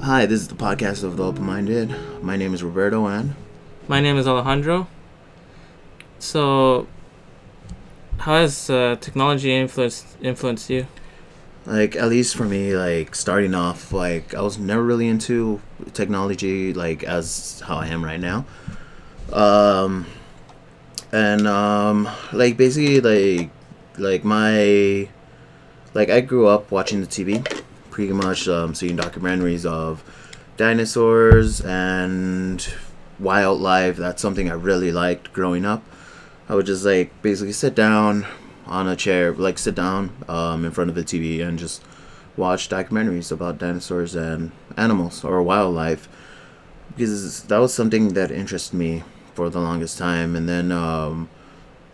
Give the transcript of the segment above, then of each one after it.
Hi, this is the podcast of the open-minded. My name is Roberto, and My name is Alejandro. So, how has technology influenced you? like at least for me, like starting off, like I was never really into technology, like as how I am right now. Um, and like basically, like my like I grew up watching the TV, pretty much seeing documentaries of dinosaurs and wildlife. That's something I really liked growing up. I would just like basically sit down on a chair, like sit down in front of the TV and just watch documentaries about dinosaurs and animals or wildlife because that was something that interested me for the longest time. And then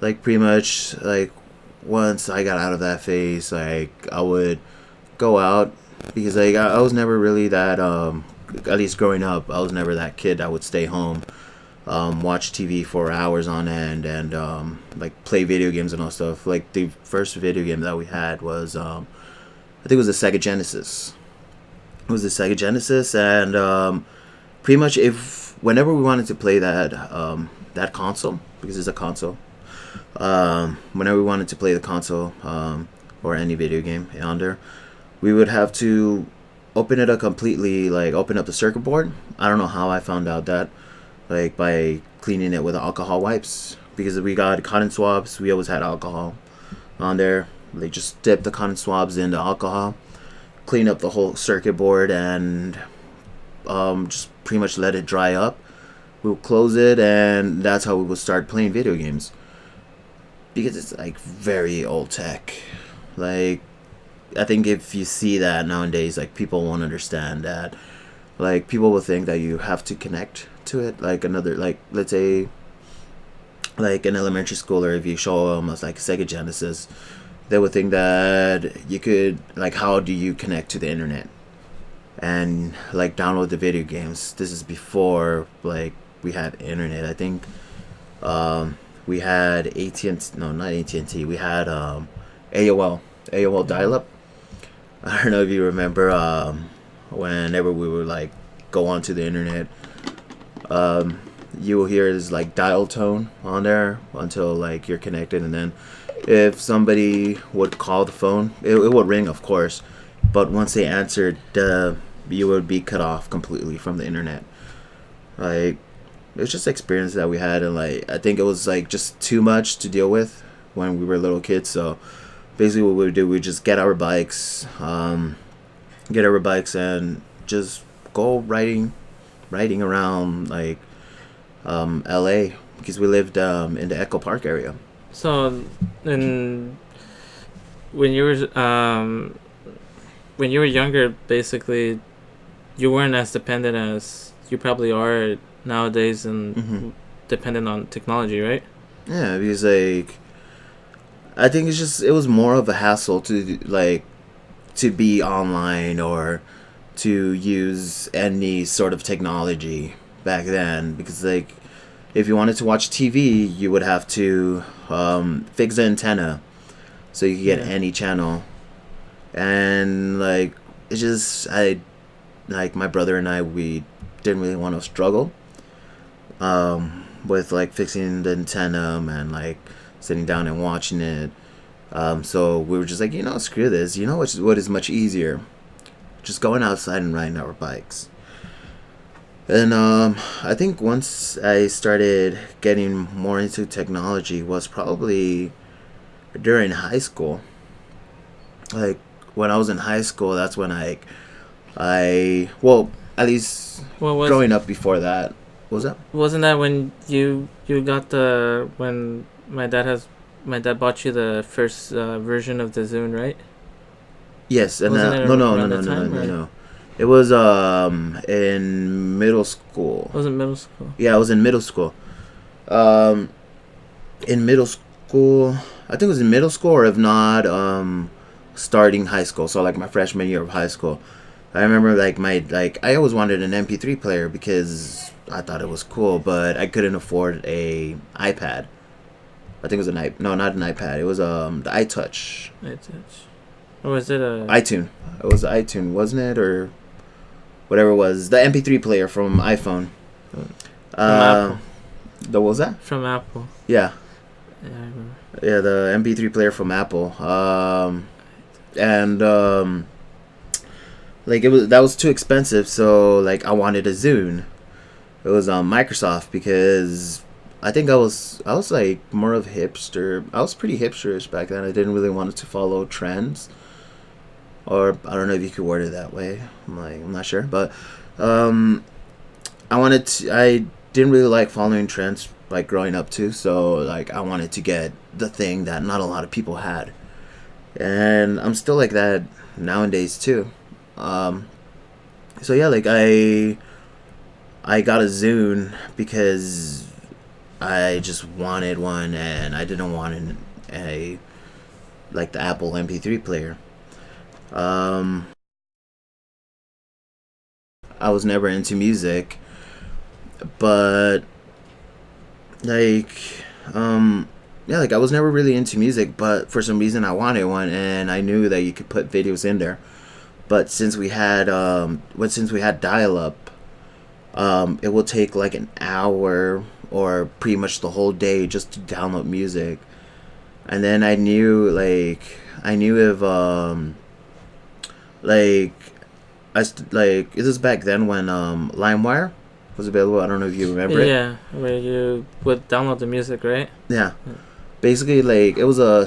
like pretty much like once I got out of that phase, like I would go out because like I was never really that at least growing up, I was never that kid that would stay home, watch TV for hours on end, and like play video games and all stuff. Like the first video game that we had was I think it was the Sega Genesis. It was the Sega Genesis, and pretty much if whenever we wanted to play that console, because it's a console, whenever we wanted to play the console or any video game on there, we would have to open it up completely, like open up the circuit board. I don't know how I found out that, like by cleaning it with alcohol wipes, because we got cotton swabs. We always had alcohol on there. They just dip the cotton swabs into alcohol, clean up the whole circuit board, and just pretty much let it dry up. We'll close it, and that's how we will start playing video games. Because it's like very old tech. Like I think if you see that nowadays, like people won't understand that. Like people will think that you have to connect to it. Like another, like let's say, like an elementary schooler, if you show them as like Sega Genesis, they would think that you could like how do you connect to the internet and like download the video games. This is before like we had internet. I think we had AT&T. No, not AT&T. We had AOL dial-up. I don't know if you remember whenever we would like go onto the internet, you will hear this like dial tone on there until like you're connected, and then if somebody would call the phone, it would ring, of course, but once they answered, you would be cut off completely from the internet. Like it was just experience that we had, and like I think it was like just too much to deal with when we were little kids, so basically what we would do, we just get our bikes and just go riding around like LA, because we lived in the Echo Park area. So, in when you were younger, basically, you weren't as dependent as you probably are nowadays, and dependent on technology, right? Yeah, because like I think it was more of a hassle to like to be online or to use any sort of technology back then, because like if you wanted to watch TV, you would have to fix the antenna so you could get any channel, and like it's just I like my brother and I, we didn't really want to struggle with like fixing the antenna and like sitting down and watching it. So we were just like, screw this. You know what is much easier? Just going outside and riding our bikes. And I think once I started getting more into technology was probably during high school. Like when I was in high school, that's when well, at least growing up before that. What was that? Wasn't that when you got when my dad bought you the first version of the Zune, right? Yes, and no. It was in middle school. Was it middle school? Yeah, I was in middle school. In middle school, I think it was in middle school, or if not, starting high school. So like my freshman year of high school, I remember like I always wanted an MP3 player because I thought it was cool, but I couldn't afford a iPad. I think it was not an iPad. It was the iTouch. Or was it a iTunes? It was iTunes, wasn't it? Or whatever it was, the MP3 player from iPhone. From Apple. What was that? From Apple. Yeah. Yeah, I remember. Yeah, the MP3 player from Apple. And like that was too expensive, so like I wanted a Zune. It was on Microsoft because I think I was like more of hipster. I was pretty hipsterish back then. I didn't really want to follow trends, or I don't know if you could word it that way. I'm not sure, but um, I didn't really like following trends like growing up too. So like I wanted to get the thing that not a lot of people had, and I'm still like that nowadays too. Um, so yeah, like I got a Zune because I just wanted one, and I didn't want a like the Apple MP3 player. Um, I was never into music, but like yeah, like I was never really into music, but for some reason I wanted one, and I knew that you could put videos in there. But since we had dial up, it will take like an hour or pretty much the whole day just to download music. And then I knew if like like this is back then when LimeWire was available. I don't know if you remember it. Yeah, where you would download the music, right? Yeah, basically like it was a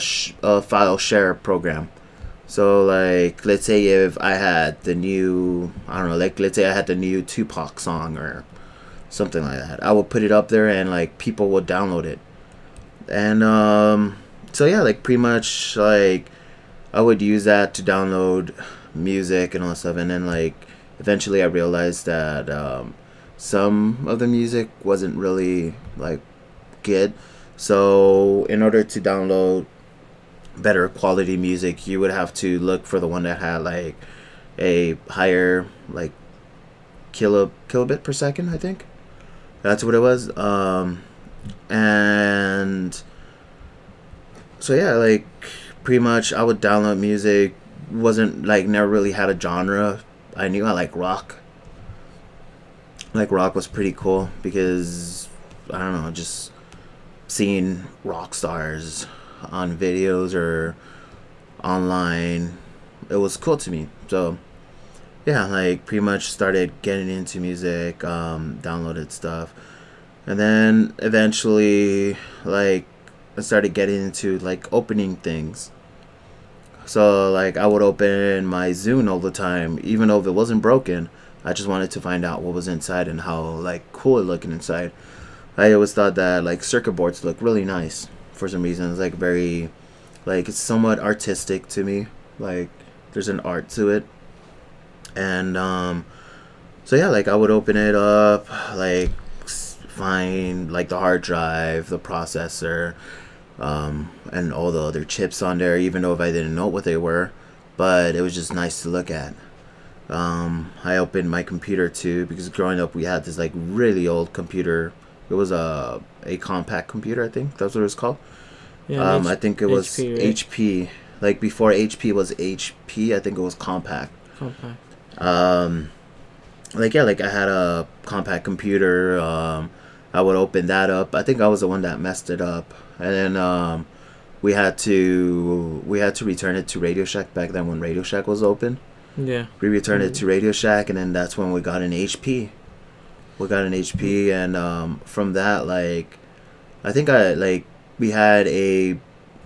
file share program. So like let's say if I had the new, I don't know, like let's say I had the new Tupac song or something like that, I would put it up there and like people would download it. And so yeah, like pretty much like I would use that to download music and all that stuff. And then like eventually I realized that some of the music wasn't really like good. So in order to download better quality music, you would have to look for the one that had like a higher like kilobit per second. I think that's what it was. And so yeah, like pretty much I would download music. Wasn't like never really had a genre. I knew I like rock. Like rock was pretty cool because I don't know, just seeing rock stars on videos or online, it was cool to me. So yeah, like pretty much started getting into music, downloaded stuff, and then eventually like I started getting into like opening things. So like I would open my Zune all the time, even though if it wasn't broken. I just wanted to find out what was inside and how like cool it looked inside. I always thought that like circuit boards look really nice for some reason. It's like very, like it's somewhat artistic to me. Like there's an art to it, and so yeah, like I would open it up, like find like the hard drive, the processor, and all the other chips on there. Even though if I didn't know what they were, but it was just nice to look at. I opened my computer too because growing up we had this like really old computer. It was a compact computer, I think that's what it was called. Yeah, I think it was HP, right? HP. Like before HP was HP, I think it was compact. Compact. Like yeah, like I had a compact computer. I would open that up. I think I was the one that messed it up, and then we had to return it to Radio Shack back then when Radio Shack was open. Yeah. We returned it to Radio Shack, and then that's when we got an HP. We got an HP, and from that, like, I think we had the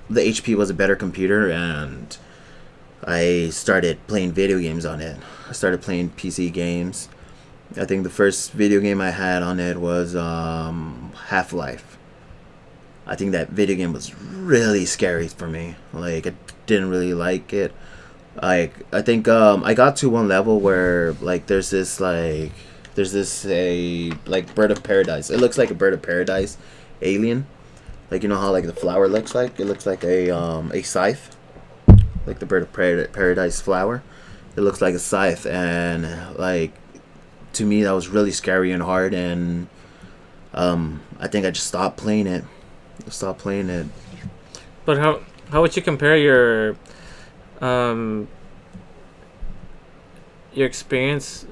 HP was a better computer, and I started playing video games on it. I started playing PC games. I think the first video game I had on it was Half-Life. I think that video game was really scary for me. Like, I didn't really like it. Like I think I got to one level where like there's this a like bird of paradise. It looks like a bird of paradise alien. Like you know how like the flower looks like? It looks like a scythe. Like the bird of paradise flower. It looks like a scythe, and like to me that was really scary and hard, and I think I just stopped playing it. But how would you compare um your experience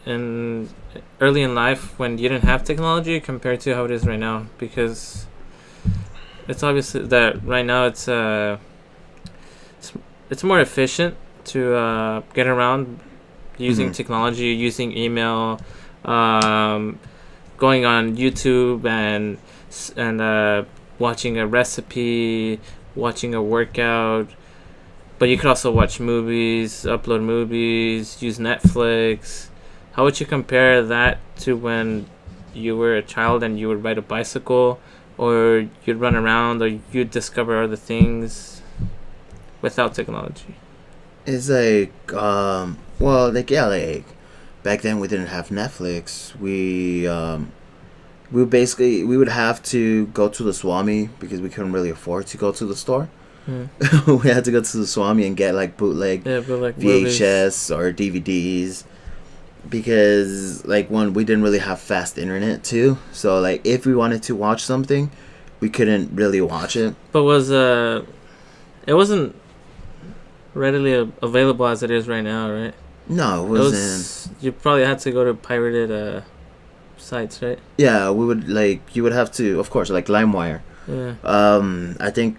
in early in life when you didn't have technology compared to how it is right now? Because it's obviously that right now it's more efficient to get around using Mm-hmm. technology, using email, um, going on YouTube and watching a recipe, watching a workout. But you could also watch movies, upload movies, use Netflix. How would you compare that to when you were a child and you would ride a bicycle, or you'd run around, or you'd discover other things without technology? It's like, well, like, yeah, like back then we didn't have Netflix. We would have to go to the Swami because we couldn't really afford to go to the store. Hmm. We had to go to the Swami and get like bootleg Yeah, but like movies. VHS or DVDs because like one we didn't really have fast internet too. So like if we wanted to watch something, we couldn't really watch it. But it wasn't readily available as it is right now, right? No, it It wasn't. was you probably had to go to pirated sites, right? Yeah, we would like you would have to, of course, like LimeWire. Yeah. I think,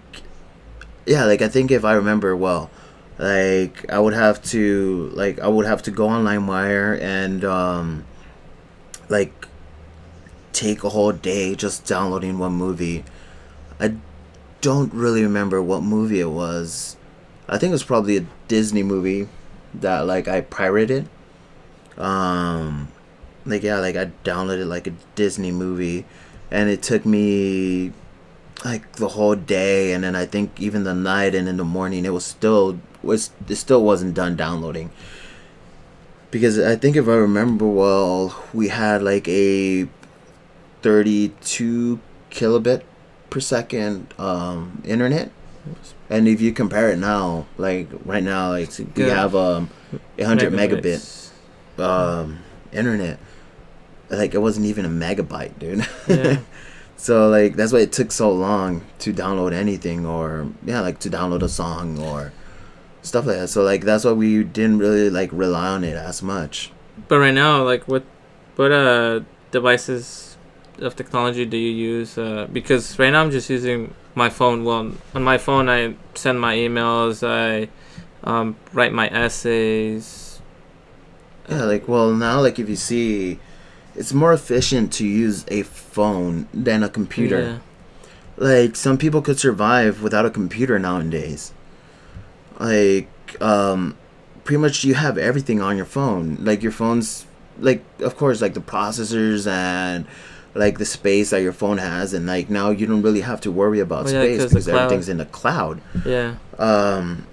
yeah, like I think if I remember well, like I would have to go on LimeWire and like take a whole day just downloading one movie. I don't really remember what movie it was. I think it was probably a Disney movie that like I pirated. Um, like yeah, like I downloaded like a Disney movie, and it took me like the whole day, and then I think even the night and in the morning it still wasn't done downloading because I think if I remember well, we had like a 32 kilobit per second internet. And if you compare it now, like right now, like It's a we good have 100 megabit megabytes. internet. Like it wasn't even a megabyte, dude. Yeah. So like that's why it took so long to download anything, or yeah, like to download a song or stuff like that. So like that's why we didn't really like rely on it as much. But right now, like what devices of technology do you use? Because right now I'm just using my phone. Well, on my phone I send my emails, I write my essays. Yeah, like well now like if you see, it's more efficient to use a phone than a computer. Yeah. Like some people could survive without a computer nowadays. Like pretty much you have everything on your phone. Like your phone's like of course like the processors and like the space that your phone has, and like now you don't really have to worry about Well, yeah, space because the because cloud. everything's in the cloud. Yeah. Um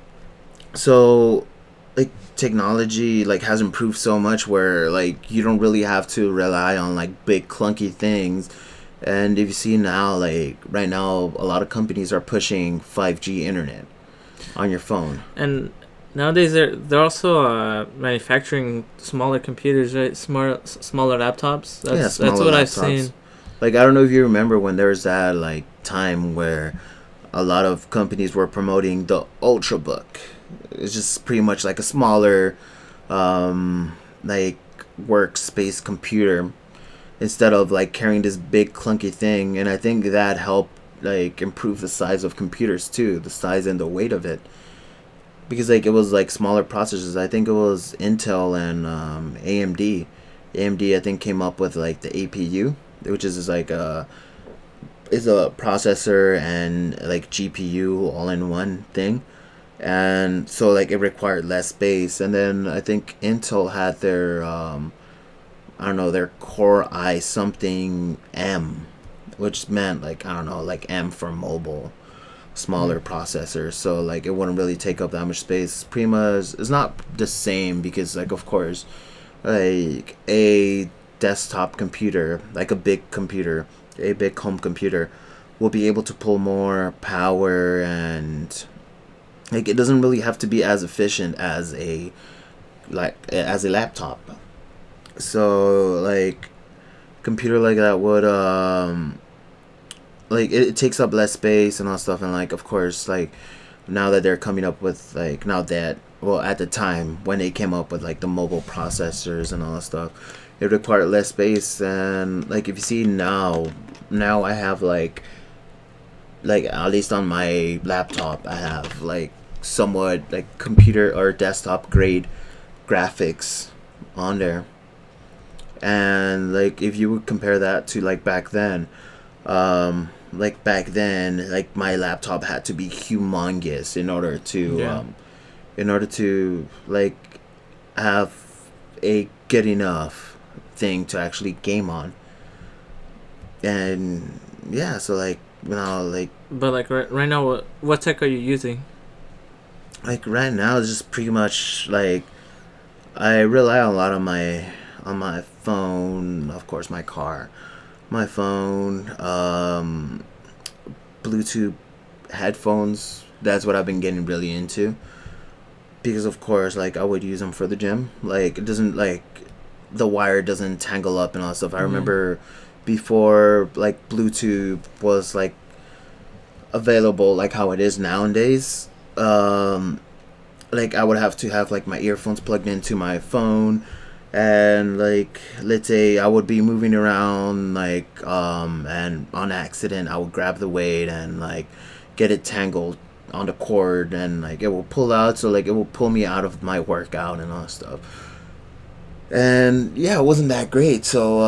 so like technology like has improved so much where like you don't really have to rely on like big clunky things. And if you see now, like right now a lot of companies are pushing 5G internet on your phone. And nowadays they're also manufacturing smaller computers, right? Smaller laptops. Yeah, That's smaller what I've laptops. seen. Like I don't know if you remember when there was that like time where a lot of companies were promoting the Ultrabook. It's just pretty much like a smaller like workspace computer instead of like carrying this big clunky thing, and I think that helped like improve the size of computers too, the size and the weight of it, because like it was like smaller processors. I think it was Intel and AMD. AMD I think came up with like the APU, which is like a processor and like GPU all in one thing, and so like it required less space. And then I think Intel had their I don't know, their Core i something M, which meant like I don't know, like M for mobile, Mm. smaller processor. So like it wouldn't really take up that much space. Prima is not the same because like of course, like a desktop computer, like a big computer, a big home computer, will be able to pull more power, and like it doesn't really have to be as efficient as a laptop. So like computer like that would like it takes up less space and all stuff, and like of course like now that they're coming up with like now that well at the time when they came up with like the mobile processors and all that stuff, it required less space. And like if you see now I have like at least on my laptop I have like somewhat like computer or desktop grade graphics on there. And like if you would compare that to like back then like my laptop had to be humongous Yeah. in order to like have a good enough thing to actually game on. And yeah, so like now But like right now, what tech are you using? like right now it's just pretty much like I rely a lot on my phone, of course my car, my phone, Bluetooth headphones. That's what I've been getting really into because of course like I would use them for the gym. Like it doesn't like the wire doesn't tangle up and all that stuff. I Mm-hmm. remember before like Bluetooth was like available like how it is nowadays. Like I would have to have like my earphones plugged into my phone, and like let's say I would be moving around like and on accident I would grab the weight and like get it tangled on the cord, and like it will pull out, so like it will pull me out of my workout and all that stuff. And yeah, it wasn't that great. So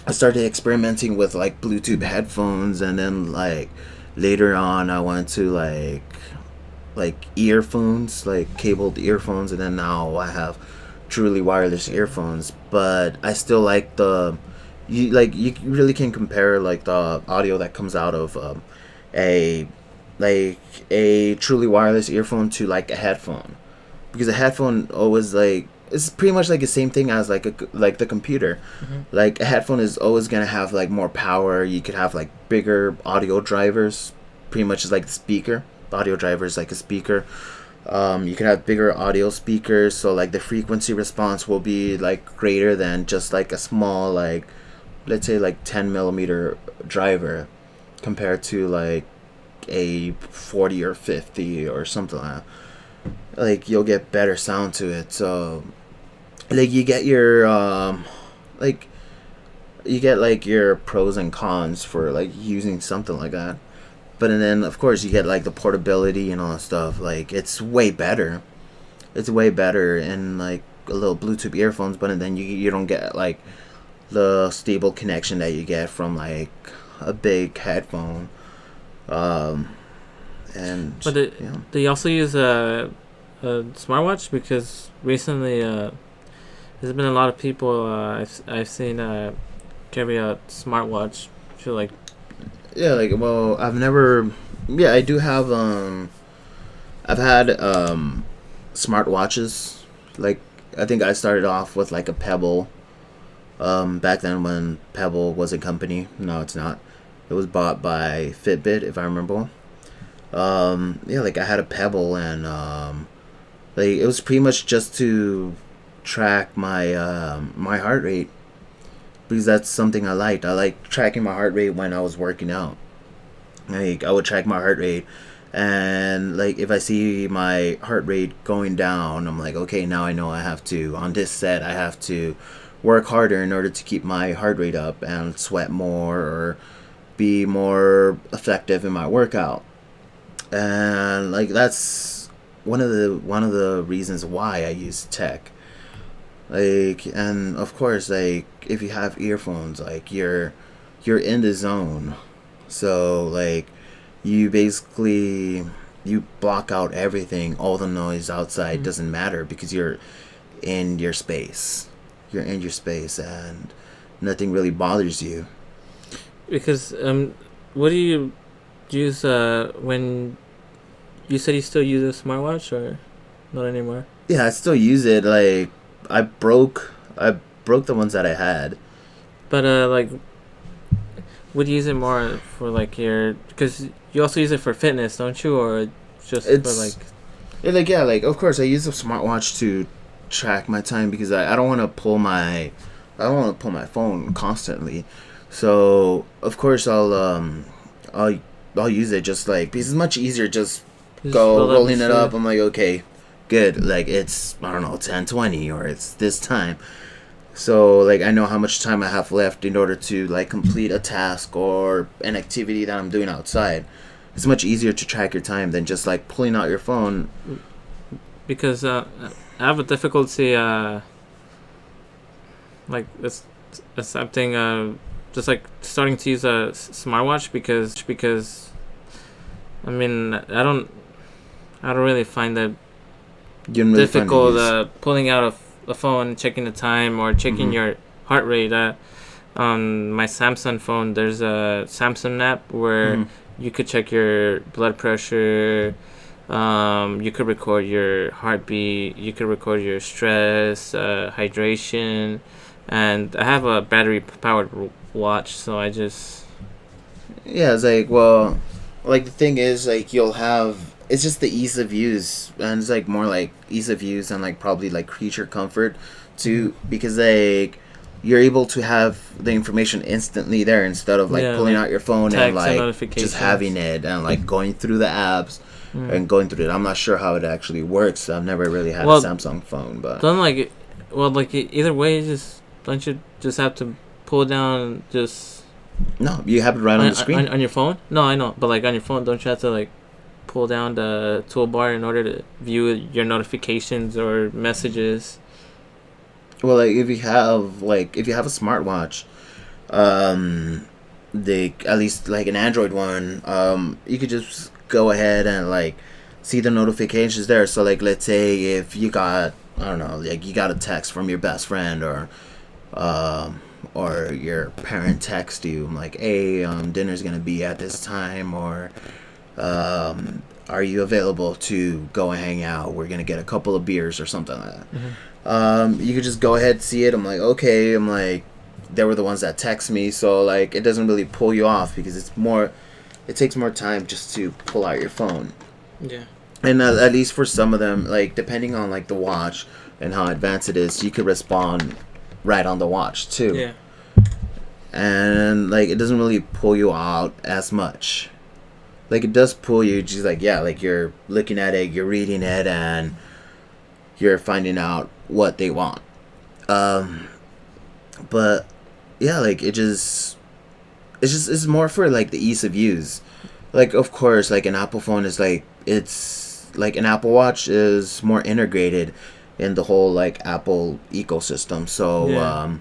I started experimenting with like Bluetooth headphones, and then like later on I went to like earphones, like cabled earphones, and then now I have truly wireless earphones. But I still like the you really can compare like the audio that comes out of a like a truly wireless earphone to like a headphone, because a headphone always like it's pretty much like the same thing as like the computer. Mm-hmm. Like a headphone is always gonna have like more power. You could have like bigger audio drivers, pretty much as like the speaker. The audio driver is like a speaker. You can have bigger audio speakers, so like the frequency response will be like greater than just like a small like let's say like 10 millimeter driver compared to like a 40 or 50 or something like that. Like you'll get better sound to it. So like you get your like you get like your pros and cons for like using something like that. But and then of course you get like the portability and all that stuff. Like it's way better. It's way better in like a little Bluetooth earphones, but then you don't get like the stable connection that you get from like a big headphone. Um, But and yeah, do you also use a smartwatch? Because recently, there's been a lot of people I've seen carry a smartwatch to like. yeah. Like well, I've never. Yeah, I do have. I've had smart watches. Like I think I started off with like a Pebble. Back then when Pebble was a company. No, it's not. It was bought by Fitbit, if I remember. Yeah, like I had a Pebble, and like it was pretty much just to track my my heart rate, because that's something I liked. I like tracking my heart rate when I was working out. Like I would track my heart rate, and like if I see my heart rate going down, I'm like, okay, now I know I have to on this set I have to work harder in order to keep my heart rate up and sweat more or be more effective in my workout. And like that's one of the reasons why I use tech. Like and of course like if you have earphones, like you're in the zone. So like you basically you block out everything. All the noise outside Mm. doesn't matter because you're in your space. You're in your space and nothing really bothers you. Because what do you use when you said you still use a smartwatch or not anymore? Yeah, I still use it. Like I broke the ones that I had. But like, would you use it more for like your? Because you also use it for fitness, don't you? Or just for like? It's like yeah, like of course I use a smartwatch to track my time because I don't want to pull my I don't want to pull my phone constantly. So of course I'll I'll use it just like because it's much easier just You just go roll up your rolling it up. sleeve. I'm like, okay, good. Like it's, I don't know, 10:20 or it's this time. So like I know how much time I have left in order to like complete a task or an activity that I'm doing outside. It's much easier to track your time than just like pulling out your phone. Because I have a difficulty like it's accepting just like starting to use a smartwatch because I mean I don't really find that You don't really find the difficult use. pulling out a phone, checking the time or checking Mhm. your heart rate. On my Samsung phone, there's a Samsung app where Mhm. you could check your blood pressure. You could record your heartbeat. You could record your stress, hydration, and I have a battery powered watch, so I just Yeah, it's like, well, like the thing is like you'll have, it's just the ease of use, and it's like more like ease of use and like probably like creature comfort too, because like you're able to have the information instantly there instead of like yeah, pulling like out your phone and text and like just having notifications. it and like going through the apps Mm. and going through it. I'm not sure how it actually works. I've never really had a Well, Samsung phone, but don't like it. Well, like either way, just don't you just have to pull down just no, you have it right on the screen. on your phone? No, I know, but like on your phone, don't you have to like pull down the toolbar in order to view your notifications or messages? Well, like if you have a smartwatch, um, the at least like an Android one, you could just go ahead and like see the notifications there. So like let's say if you got, I don't know, like you got a text from your best friend um or your parent text you like, hey, dinner's gonna be at this time, or are you available to go and hang out? We're gonna get a couple of beers or something like that. Mm-hmm. You could just go ahead and see it. I'm like, okay. I'm like, they were the ones that text me, so like it doesn't really pull you off because it takes more time just to pull out your phone. Yeah. And at least for some of them, like depending on like the watch and how advanced it is, you could respond right on the watch too. Yeah. And like it doesn't really pull you out as much. Like it does pull you, just like, yeah, like you're looking at it, you're reading it, and you're finding out what they want. Um, but yeah, like it's more for like the ease of use. Like of course, like an Apple phone is like, it's like an Apple Watch is more integrated in the whole like Apple ecosystem. So Yeah.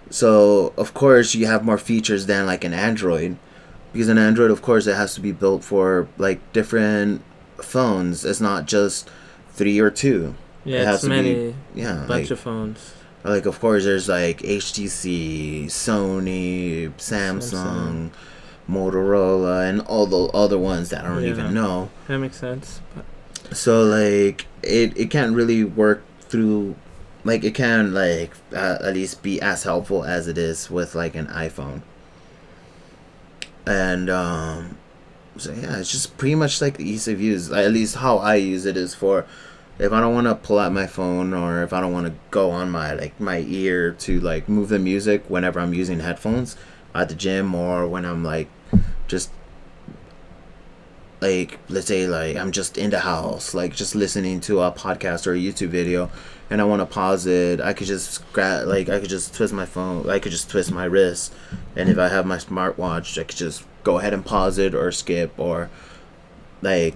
so of course you have more features than like an Android, because an Android, of course, it has to be built for like different phones. It's not just three or two. Yeah, It it's has to be, many yeah, bunch of phones. like of course there's like HTC, Sony, Samsung. Samsung, Motorola, and all the other ones that I don't Yeah, even know. that makes sense. But So like it can't really work through, like it can like at least be as helpful as it is with like an iPhone. And so yeah, it's just pretty much like the ease of use. Like, at least how I use it is for, if I don't want to pull out my phone, or if I don't want to go on my like my ear to like move the music whenever I'm using headphones at the gym, or when I'm like just like, let's say like I'm just in the house like just listening to a podcast or a YouTube video, and I want to pause it, I could just like I could just twist my phone, I could just twist my wrist, and if I have my smartwatch, I could just go ahead and pause it or skip, or like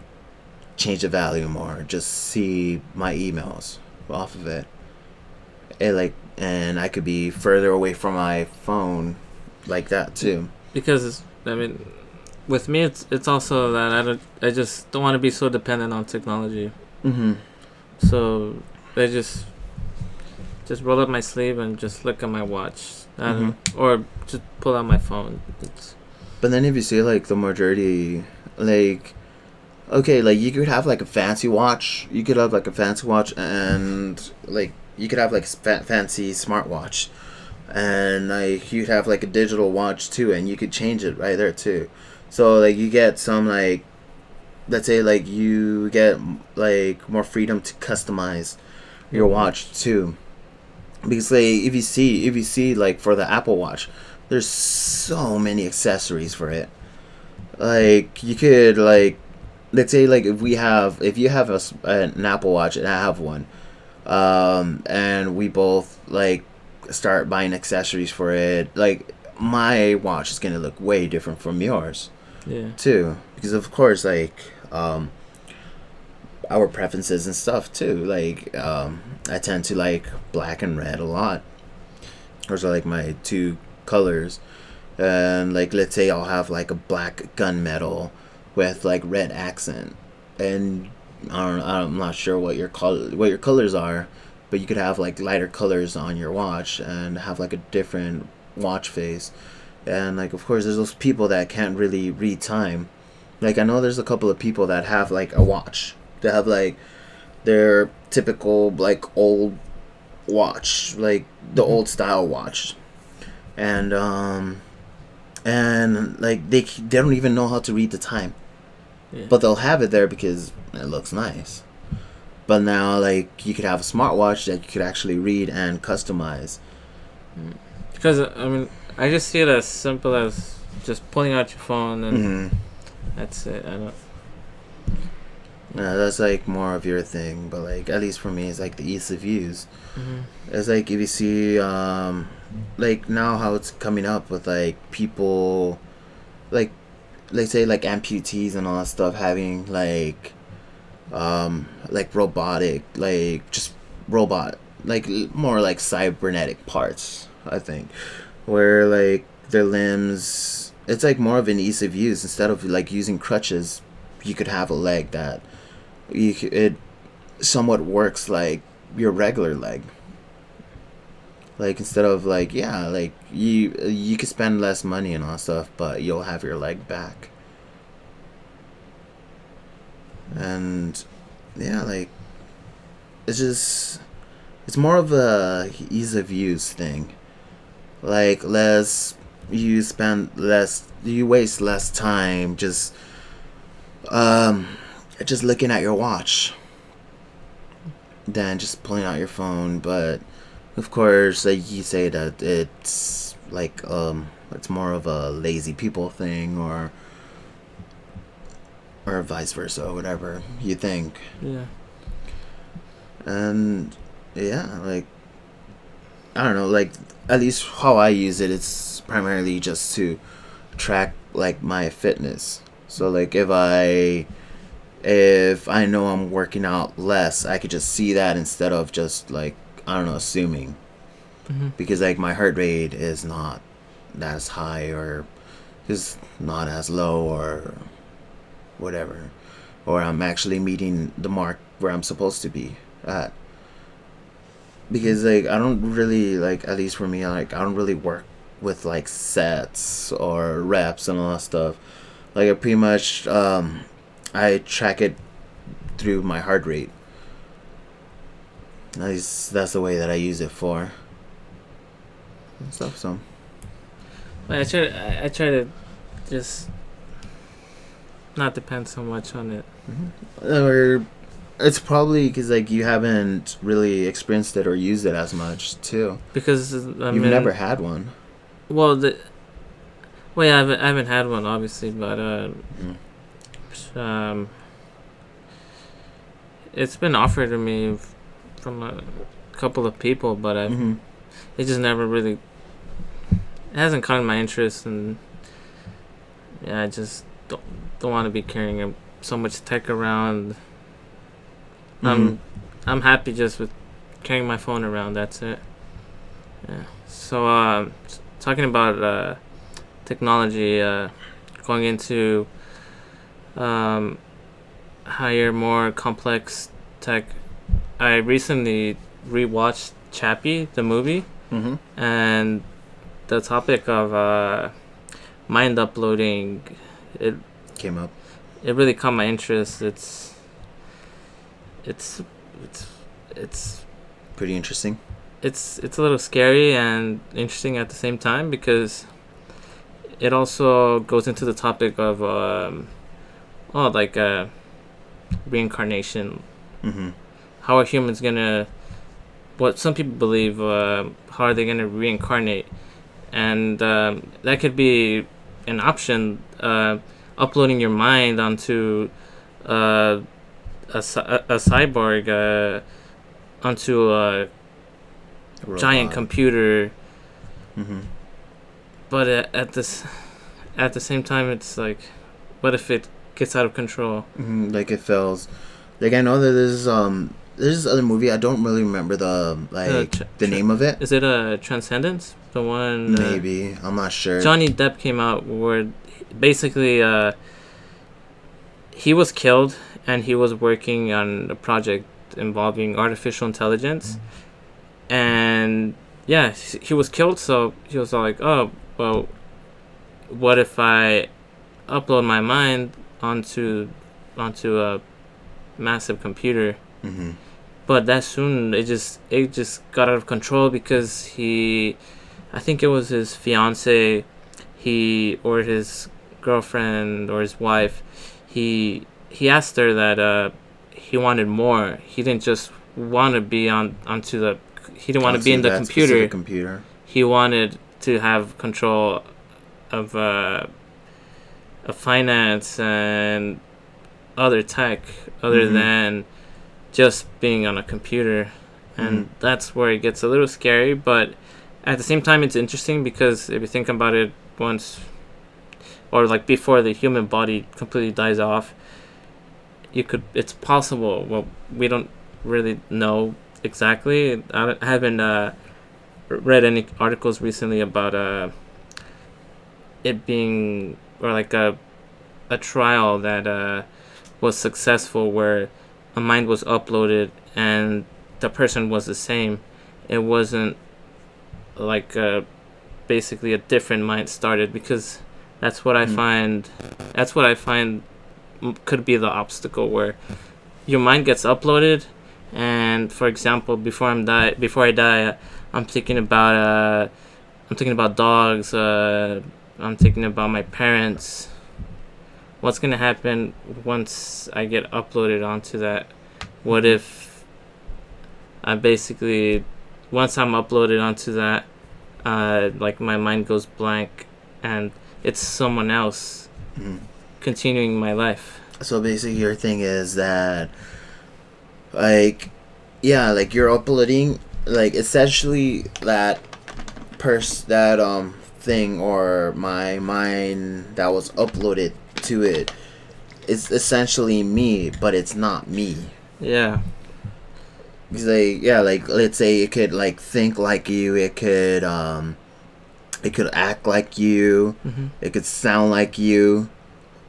change the volume, or just see my emails off of it. And I could be further away from my phone like that too. because I mean, with me, it's also that I just don't want to be so dependent on technology. Mm-hmm. So I just roll up my sleeve and just look at my watch. I don't know, or just pull out my phone. It's But then if you see like the majority, like, okay, like you could have like a fancy watch, you could have like a fancy watch, and like you could have like a fancy smartwatch, and like you'd have like a digital watch too, and you could change it right there too. So like you get some like, let's say like you get like more freedom to customize your watch too, because like if you see like for the Apple Watch, there's so many accessories for it. Like you could like let's say like if you have an Apple Watch and I have one, and we both like start buying accessories for it, like my watch is gonna look way different from yours Yeah. too, because of course like our preferences and stuff too. Like I tend to like black and red a lot. Those are like my two colors. And like let's say I'll have like a black gunmetal with like red accent, and I'm not sure what what your colors are, but you could have like lighter colors on your watch and have like a different watch face. And like of course there's those people that can't really read time. Like I know there's a couple of people that have like a watch. They have like their typical like old watch, like the old style watch. And like they don't even know how to read the time. Yeah. But they'll have it there because it looks nice. But now like you could have a smartwatch that you could actually read and customize. Because I mean, I just see it as simple as just pulling out your phone and Mm-hmm. that's it. I don't. Yeah, that's like more of your thing, but like at least for me, it's like the ease of use. Mm-hmm. It's like if you see, like now how it's coming up with like people, like, let's say like amputees and all that stuff having like robotic, like just robot, like more like cybernetic parts. I think, where like their limbs, it's like more of an ease of use instead of like using crutches. You could have a leg that it somewhat works like your regular leg. Like instead of like yeah, like you could spend less money and all that stuff, but you'll have your leg back. And yeah, like it's more of a ease of use thing. Like you waste less time um just looking at your watch than just pulling out your phone. But of course, like you say that it's like it's more of a lazy people thing, or vice versa, or whatever you think. Yeah. And yeah, like I don't know, like at least how I use it, it's primarily just to track like my fitness. So like if I know I'm working out less, I could just see that instead of just like I don't know, assuming. Mm-hmm. Because like my heart rate is not as high or is not as low or whatever, or I'm actually meeting the mark where I'm supposed to be at. Because like I don't really like, at least for me, like I don't really work with like sets or reps and all that stuff. Like I pretty much I track it through my heart rate. That's the way that I use it for and stuff. So I try to just not depend so much on it. or it's probably because like you haven't really experienced it or used it as much too. Because You've never had one. Well, yeah, I haven't had one obviously, but it's been offered to me from a couple of people, but Mm-hmm. it just never really, it hasn't caught my interest, and yeah, I just don't want to be carrying so much tech around. Mm-hmm. I'm happy just with carrying my phone around. That's it. Yeah. So talking about technology, going into higher, more complex tech. I recently rewatched Chappie, the movie, Mm-hmm. and the topic of mind uploading, it Came up. it really caught my interest. It's Pretty interesting. it's a little scary and interesting at the same time, because it also goes into the topic of reincarnation. Mm-hmm. How are humans gonna, what some people believe, how are they gonna reincarnate? And that could be an option, uploading your mind onto uh, a cyborg onto a giant Robot. computer, Mm-hmm. but at the same time, it's like, what if it gets out of control? Mm-hmm. Like it feels. Like I know that there's this other movie. I don't really remember Uh, the name of it. is it a Transcendence? The one Maybe I'm not sure. Johnny Depp came out where basically he was killed and he was working on a project involving artificial intelligence, and yeah, he was killed. So he was like, oh well, what if I upload my mind onto a massive computer? Mm-hmm. But that soon it just got out of control because I think it was his fiance, he or his girlfriend or his wife, he asked her that he wanted more. He didn't just want to be onto the he didn't want to be Onto in the that computer. specific computer. He wanted to have control of finance and other tech other Mm-hmm. than just being on a computer, and that's where it gets a little scary. But at the same time, it's interesting because if you think about it, once or like before the human body completely dies off, it's possible. Well, we don't really know exactly. I haven't read any articles recently about it being or like a trial that was successful where a mind was uploaded and the person was the same. It wasn't like basically a different mind started, because that's what I find. That's what I find could be the obstacle, where your mind gets uploaded, and for example, before I die, I'm thinking about dogs. I'm thinking about my parents. What's gonna happen once I get uploaded onto that? What if I basically, once I'm uploaded onto that, like my mind goes blank, and it's someone else continuing my life. So basically, your thing is that, like, yeah, like you're uploading, like essentially that thing or my mind that was uploaded to it is essentially me, but it's not me. Yeah. Because like yeah, like let's say it could like think like you, it could act like you, it could sound like you,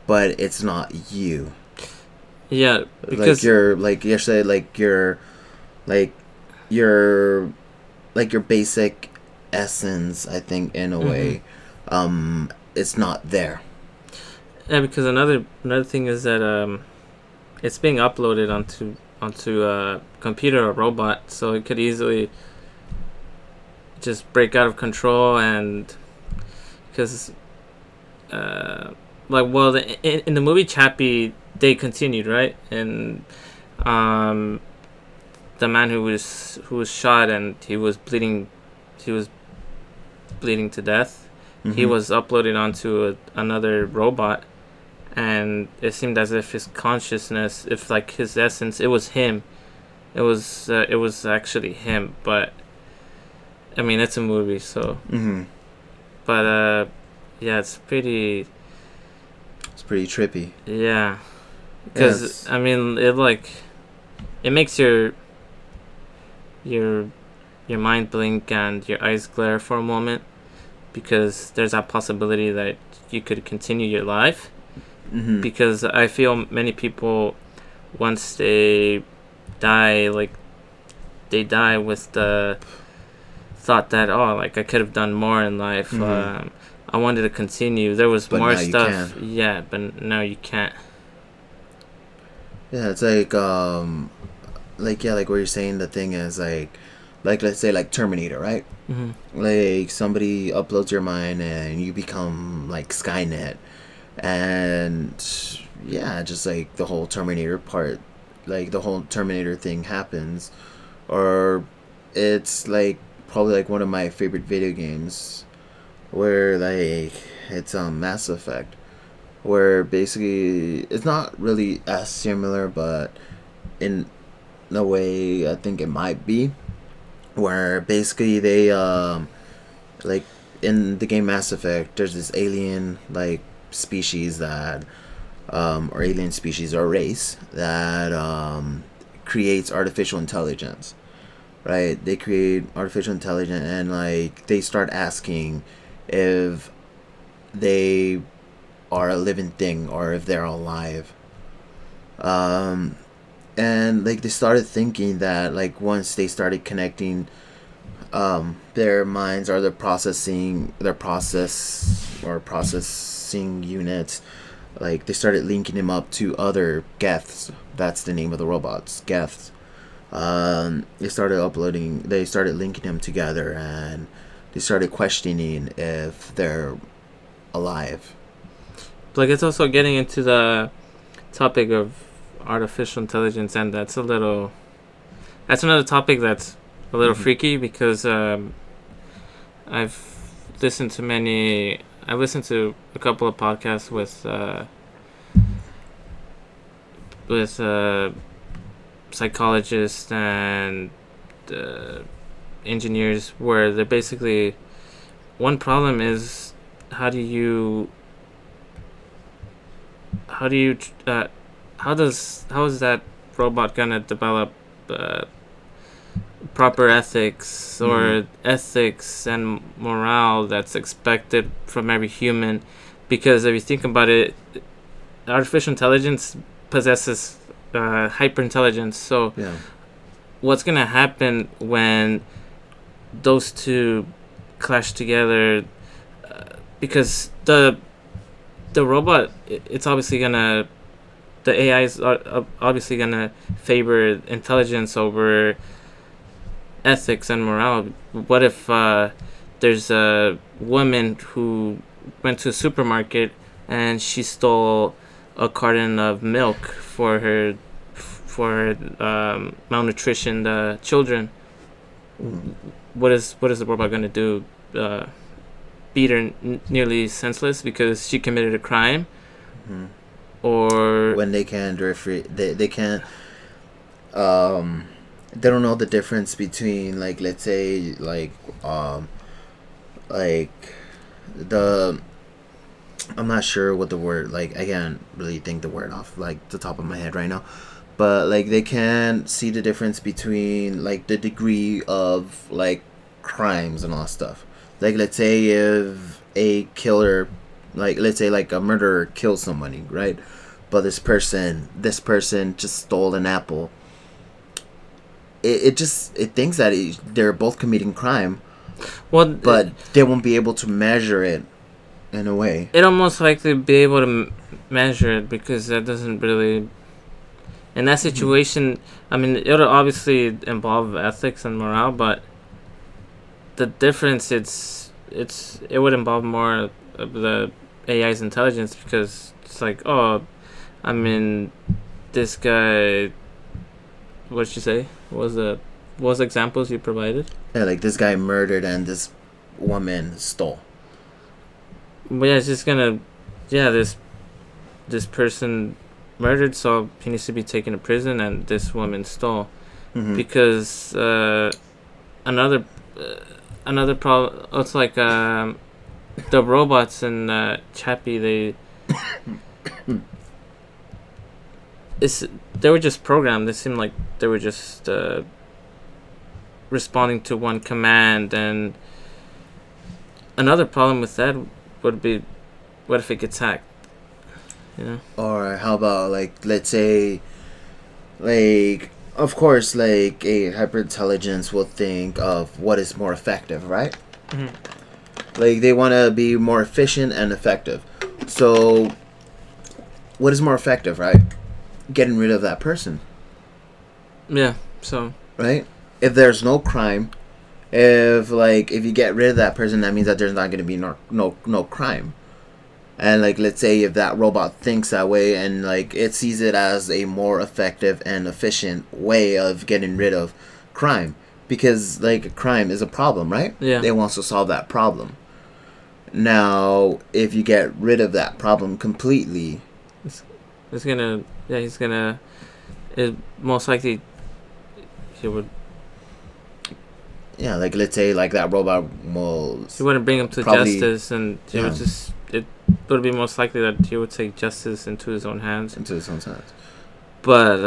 but it's not you. Yeah, Like because you're like you said like your like your basic essence, I think, in a way, it's not there. yeah, because another thing is that it's being uploaded onto a computer or robot, so it could easily just break out of control. And because like, well, in the movie Chappie, they continued, right? And the man who was shot and he was bleeding to death, he was uploaded onto another robot, and it seemed as if his consciousness, if like his essence, it was him. It was actually him. But I mean, it's a movie, so. But yeah, it's pretty trippy. Yeah, because I mean, it makes your mind blink and your eyes glare for a moment, because there's that possibility that you could continue your life. Because I feel many people, once they die, like they die with the thought that, oh, like I could have done more in life. I wanted to continue. There was But more now you stuff. can't. Yeah, but now you can't. Yeah, it's like yeah, like what you're saying. The thing is like let's say like Terminator, right? Like somebody uploads your mind and you become like Skynet, and yeah, just like the whole Terminator part, like the whole Terminator thing happens, or it's like probably like one of my favorite video games, where like it's Mass Effect, where basically it's not really as similar, but in a way I think it might be, where basically they like in the game Mass Effect, there's this alien like species that or alien species or race that creates artificial intelligence. Right? They create artificial intelligence and like they start asking if they are a living thing or if they're alive. Um, and like they started thinking that like once they started connecting their minds or their processing units, like they started linking them up to other geths. That's the name of the robots, geths. They started linking them together, and they started questioning if they're alive. Like it's also getting into the topic of artificial intelligence, and that's another topic that's a little freaky because I've I've listened to a couple of podcasts with psychologists and engineers where they're basically, one problem is how do you how do you how is that robot gonna develop proper ethics or ethics and morale that's expected from every human? Because if you think about it, artificial intelligence possesses hyper intelligence. So Yeah. what's gonna happen when those two clash together? Because the robot, it's obviously gonna, the AI is obviously gonna favor intelligence over ethics and morale. What if there's a woman who went to a supermarket and she stole a carton of milk for her malnutrition children? What is the robot gonna do? Beat her nearly senseless because she committed a crime? Or When they can't they can't they don't know the difference between like let's say like the I'm not sure what the word, like I can't really think the word off like the top of my head right now, but like they can see the difference between like the degree of like crimes and all that stuff. Like let's say if a killer, like let's say like a murderer kills somebody, right? But this person just stole an apple. It thinks that they're both committing crime, but they won't be able to measure it in a way. It almost likely be able to measure it because that doesn't really. In that situation, I mean, it'll obviously involve ethics and morale, but the difference it would involve more of the AI's intelligence, because it's like, oh, I mean, this guy. What did you say? What was the examples you provided? Yeah, like this guy murdered and this woman stole. But yeah, it's just gonna, yeah, this person murdered, so he needs to be taken to prison, and this woman stole, because another problem. It's like the robots in Chappie. They were just programmed. They seemed like they were just responding to one command. And another problem with that would be, what if it gets hacked? You know. Or how about like let's say, like of course like a hyperintelligence will think of what is more effective, right? Like they want to be more efficient and effective. So what is more effective, right? Getting rid of that person. Yeah. So. Right? If there's no crime, if you get rid of that person, that means that there's not going to be no crime. And like let's say if that robot thinks that way and like it sees it as a more effective and efficient way of getting rid of crime, because like crime is a problem, right? Yeah. They want to solve that problem. Now, if you get rid of that problem completely, it's gonna, yeah, he's gonna, it most likely he would, yeah, like let's say like that robot will he wouldn't bring him to probably, justice, and he yeah, would just, it would be most likely that he would take justice into his own hands. into its own hands. But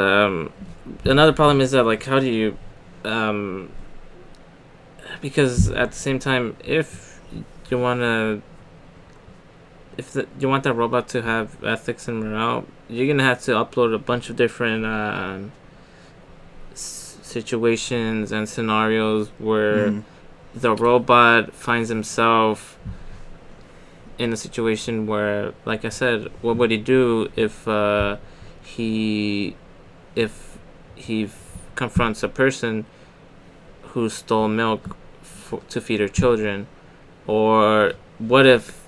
another problem is that, like, how do you, um, because at the same time, if you wanna, you want that robot to have ethics and morale, you're gonna have to upload a bunch of different situations and scenarios where the robot finds himself in a situation where, like I said, what would he do he if he confronts a person who stole milk to feed her children, or what if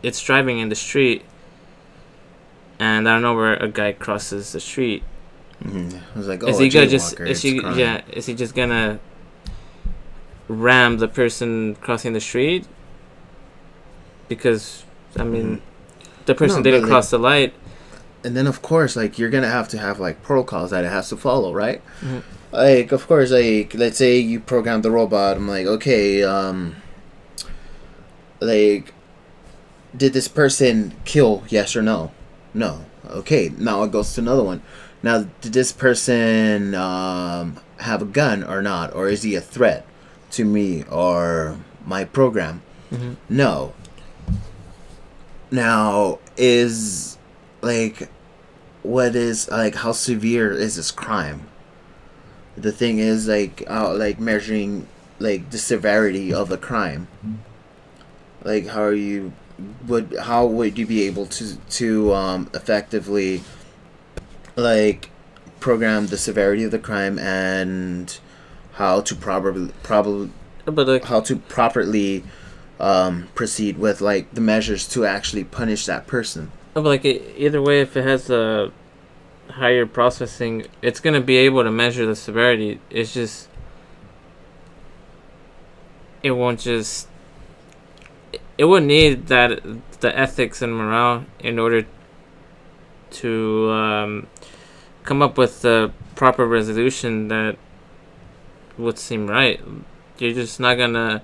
it's driving in the street and I don't know where a guy crosses the street. I was like, oh, Is he a gonna just jaywalker, is it's he crime. yeah is he just gonna ram the person crossing the street? Because I mean, the person No, didn't but, cross the light. And then of course, like you're gonna have like protocols that it has to follow, right? Mm-hmm. Like of course, like let's say you program the robot. I'm like, okay, like, did this person kill? Yes or no? No. Okay. Now it goes to another one. Now, did this person have a gun or not, or is he a threat to me or my program? Mm-hmm. No. Now, is like, what is like, how severe is this crime? The thing is like measuring like the severity of the crime. Like, how would you be able to effectively like program the severity of the crime and how to But like, how to properly proceed with like the measures to actually punish that person? either way, if it has a higher processing, it's gonna be able to measure the severity. It's just, it won't just, it would need that, the ethics and morale, in order to come up with the proper resolution that would seem right. You're just not gonna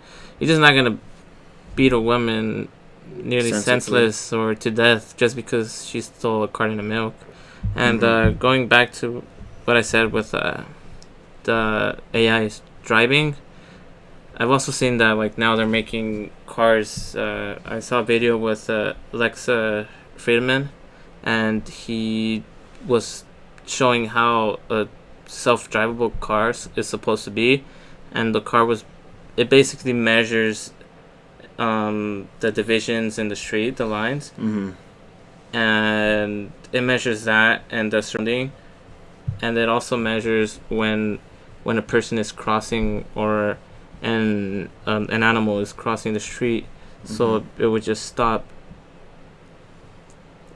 beat a woman nearly senseless or to death just because she stole a carton of milk. And going back to what I said with the AI driving, I've also seen that like now they're making cars. I saw a video with Alexa Friedman, and he was showing how a self-drivable car is supposed to be, and the car was, it basically measures the divisions in the street, the lines, and it measures that and the surrounding, and it also measures when a person is crossing, or an animal is crossing the street, so it would just stop.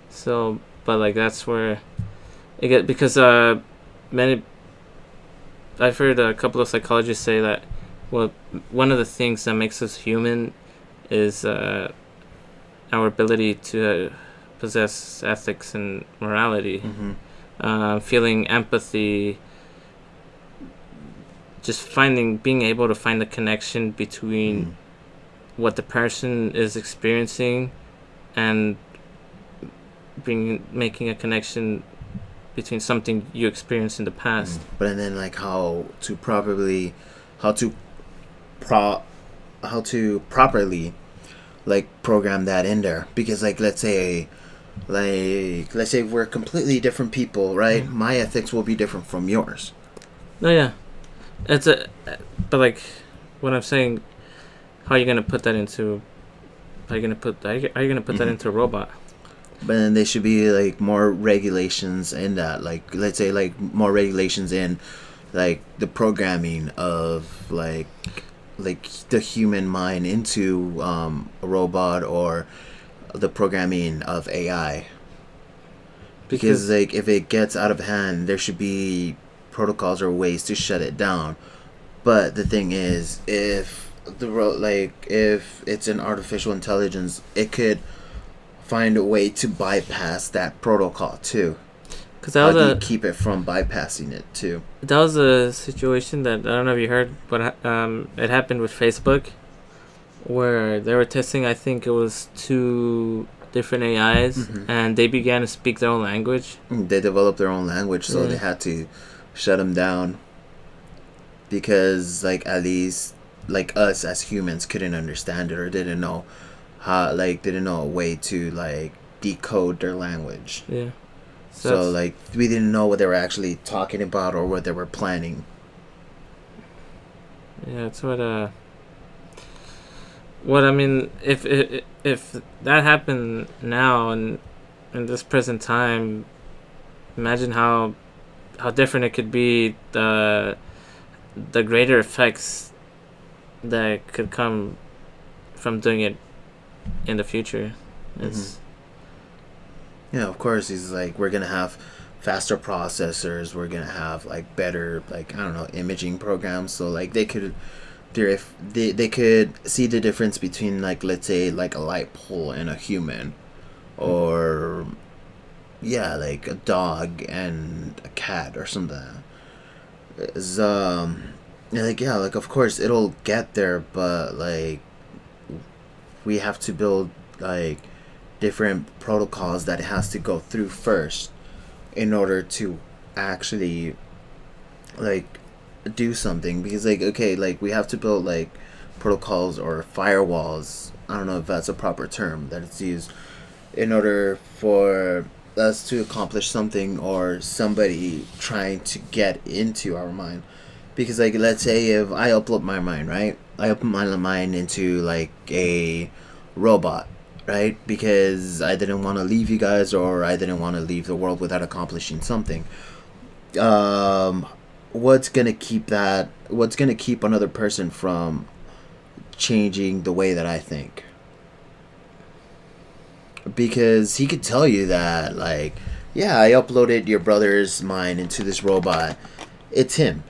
So, but like that's where it get, because many, I've heard a couple of psychologists say that, well, one of the things that makes us human is our ability to possess ethics and morality, feeling empathy, just being able to find the connection between what the person is experiencing, and making a connection between something you experienced in the past. But then like how to properly like program that in there, because like let's say we're completely different people, right? My ethics will be different from yours. No, yeah, but like what I'm saying, how are you gonna put that into? How are you gonna put that into a robot? But then there should be like more regulations in that. Like let's say like more regulations in like the programming of like the human mind into a robot, or the programming of AI. Because like if it gets out of hand, there should be protocols or ways to shut it down. But the thing is, if like if it's an artificial intelligence, it could find a way to bypass that protocol too. Because How do you keep it from bypassing it too? that was a situation that I don't know if you heard, but it happened with Facebook, where they were testing. I think it was two different AIs, and they began to speak their own language. They developed their own language, so they had to shut them down because, like, at least like us as humans couldn't understand it or didn't know how, like, didn't know a way to like decode their language. Yeah. So like we didn't know what they were actually talking about or what they were planning. Yeah, it's what I mean, if that happened now and in this present time, imagine how different it could be. The greater effects that could come from doing it in the future. It's Yeah, of course. He's like, we're gonna have faster processors. We're gonna have like better, like, I don't know, imaging programs. So like they could, if they could see the difference between, like, let's say like a light pole and a human, or yeah, like a dog and a cat or something. Is like, yeah, like, of course it'll get there, but like we have to build like different protocols that it has to go through first in order to actually like do something. Because like, okay, like we have to build like protocols or firewalls, I don't know if that's a proper term that it's used, in order for us to accomplish something or somebody trying to get into our mind. Because like, let's say if I upload my mind, right, I upload my mind into like a robot, right? Because I didn't want to leave you guys, or I didn't want to leave the world without accomplishing something. What's gonna keep that? What's gonna keep another person from changing the way that I think? Because he could tell you that, like, yeah, I uploaded your brother's mind into this robot. It's him.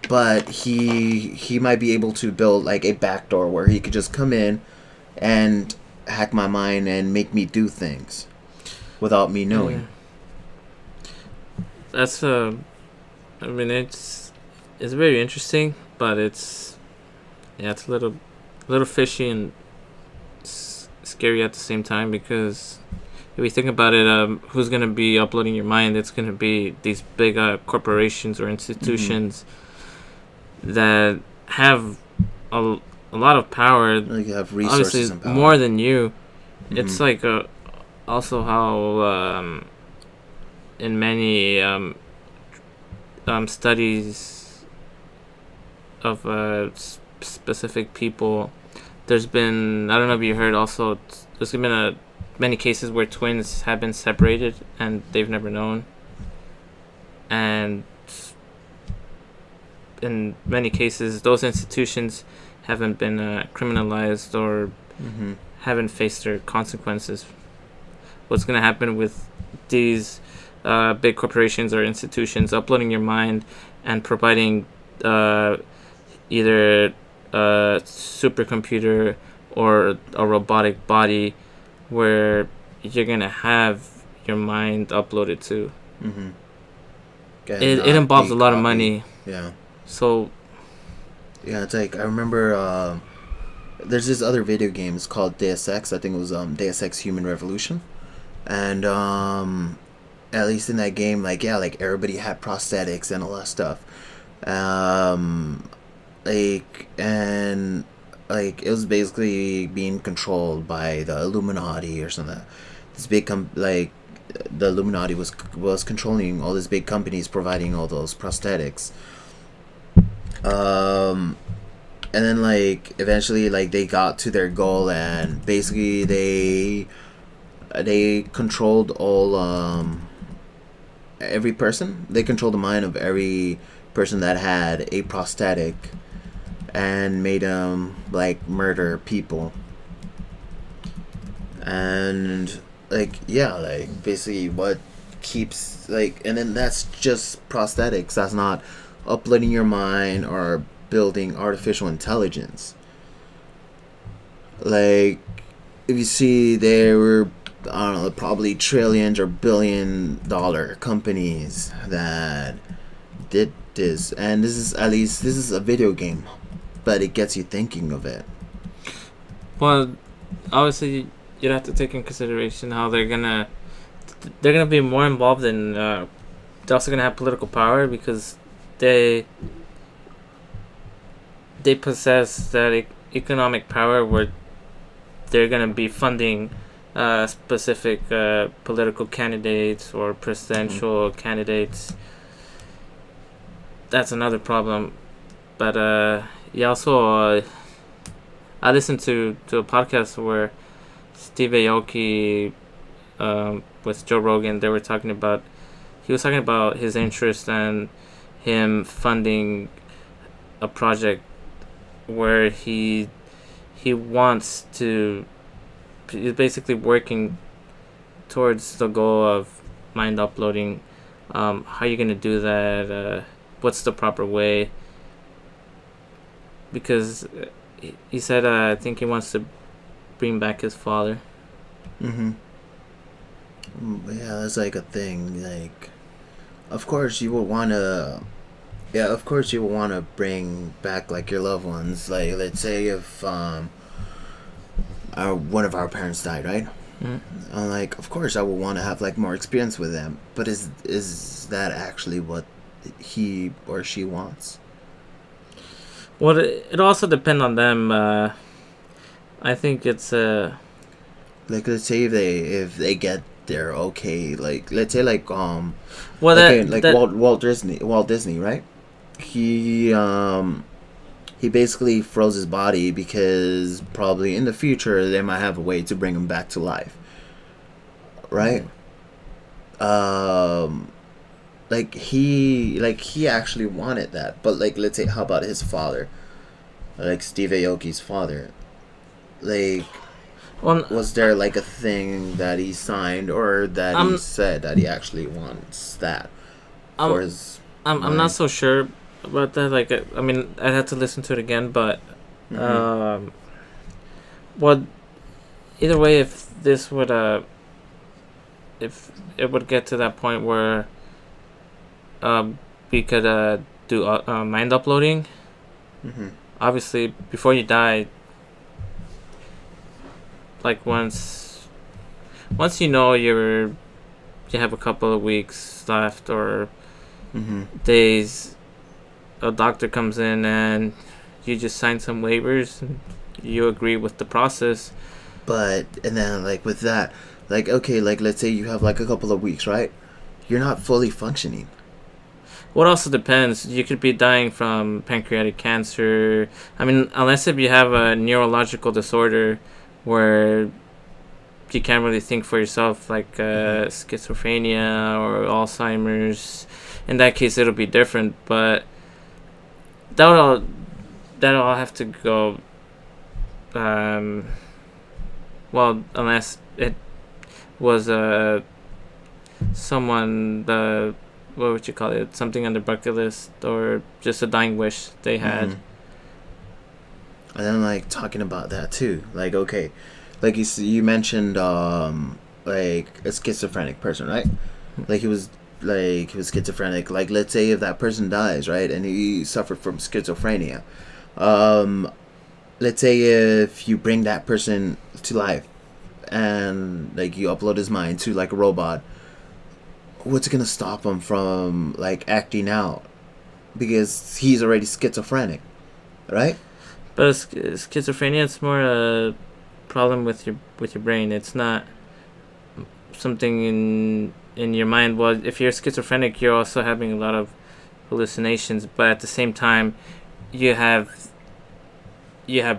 But he might be able to build like a backdoor where he could just come in and hack my mind and make me do things without me knowing. That's I mean, it's very interesting, but it's it's a little fishy and scary at the same time, because if we think about it, who's gonna be uploading your mind? It's gonna be these big corporations or institutions that have a lot of power. Like, you have resources, obviously and power. more than you. It's like also how in many studies of specific people, there's been, I don't know if you heard, also there's been many cases where twins have been separated and they've never known, and in many cases those institutions haven't been criminalized or haven't faced their consequences. What's going to happen with these big corporations or institutions uploading your mind and providing either a supercomputer or a robotic body where you're going to have your mind uploaded to? It involves a lot of money. Yeah. So yeah, it's like, I remember there's this other video game, it's called Deus Ex. I think it was Deus Ex Human Revolution. And at least in that game, like, yeah, like everybody had prosthetics and all that stuff. Like, and like it was basically being controlled by the Illuminati or something. This big like the Illuminati was controlling all these big companies providing all those prosthetics. And then like eventually like they got to their goal, and basically they controlled all every person. They controlled the mind of every person that had a prosthetic, and made them like murder people. And like, yeah, like basically what keeps, like, and then that's just prosthetics. That's not uploading your mind or building artificial intelligence. Like, if you see, there were, I don't know, probably trillions or $1 billion companies that did this, and this is, at least this is a video game, but it gets you thinking of it. Well, obviously, you'd have to take in consideration how they're gonna be more involved in. They're also gonna have political power because they possess that economic power where they're gonna be funding specific political candidates or presidential candidates. That's another problem. But also, I listened to a podcast where Steve Aoki with Joe Rogan. He was talking about his interest and him funding a project where he wants to. He's basically working towards the goal of mind uploading. How are you gonna do that? What's the proper way? Because he said, I think he wants to bring back his father. Mm-hmm. Yeah, that's like a thing. Like, of course you will want to. Yeah, of course you will want to bring back like your loved ones. Like, let's say if one of our parents died, right? Mm-hmm. Like, of course I would want to have like more experience with them. But is that actually what he or she wants? Well, it also depends on them. I think it's like, let's say if they get there, okay, like, let's say like well, okay, that, like that Walt Disney, right? He basically froze his body because probably in the future they might have a way to bring him back to life, right? Like he actually wanted that, but like, let's say, how about his father, like Steve Aoki's father? Like, was there like a thing that he signed or that he said that he actually wants that for his? I'm not so sure about that. Like, I mean, I'd have to listen to it again, but well, either way, if this would if it would get to that point where we could do mind uploading. Obviously, before you die, like once you know you have a couple of weeks left or days, a doctor comes in and you just sign some waivers and you agree with the process. But, and then like with that, like, okay, like let's say you have like a couple of weeks, right? You're not fully functioning. What also depends. You could be dying from pancreatic cancer. I mean, unless if you have a neurological disorder where you can't really think for yourself, like schizophrenia or Alzheimer's. In that case, it'll be different. But that'll have to go. Well, unless it was someone what would you call it? Something on their bucket list or just a dying wish they had. And then like talking about that too, like, okay, like you mentioned like a schizophrenic person, right? Like he was schizophrenic. Like, let's say if that person dies, right, and he suffered from schizophrenia, let's say if you bring that person to life and like you upload his mind to like a robot, what's gonna stop him from like acting out because he's already schizophrenic, right? But schizophrenia, it's more a problem with your brain. It's not something in your mind. Well, if you're schizophrenic, you're also having a lot of hallucinations, but at the same time, you have